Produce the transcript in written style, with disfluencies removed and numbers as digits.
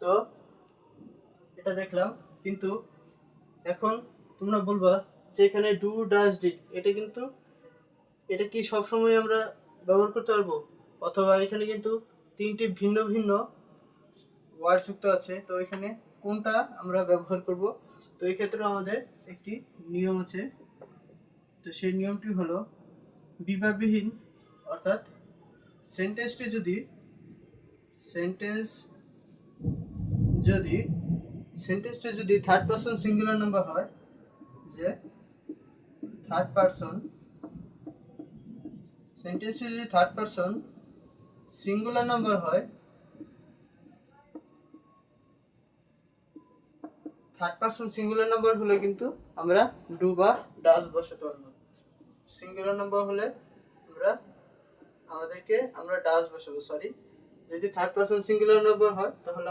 তো এটা দেখলাম, কিন্তু এখন তোমরা বলবা যে এখানে ডু ডাজ ডিড এটা কি সবসময় আমরা ব্যবহার করতে পারবো, অথবা এখানে কিন্তু তিনটি ভিন্ন ভিন্ন ওয়ার্ড যুক্ত আছে, তো এখানে কোনটা আমরা ব্যবহার করব। তো এই ক্ষেত্রে আমাদের একটি নিয়ম আছে। তো সেই নিয়মটি হলো বিভাগবিহীন, অর্থাৎ সেন্টেন্সটি যদি থার্ড পারসন সিঙ্গুলার নাম্বার হয়, যে থার্ড পারসন সেন্টেন্সটি যদি থার্ড পারসন সিঙ্গুলার নাম্বার হয়, থার্ড পারসন সিঙ্গুলার নাম্বার হলে কিন্তু আমরা ডু বা ডাজ বসাতে পারবো। সিঙ্গুলার নাম্বার হলে আমরা ডাজ বসাবো, সরি। যদি থার্ড পারসন সিঙ্গুলার নাম্বার হয় তাহলে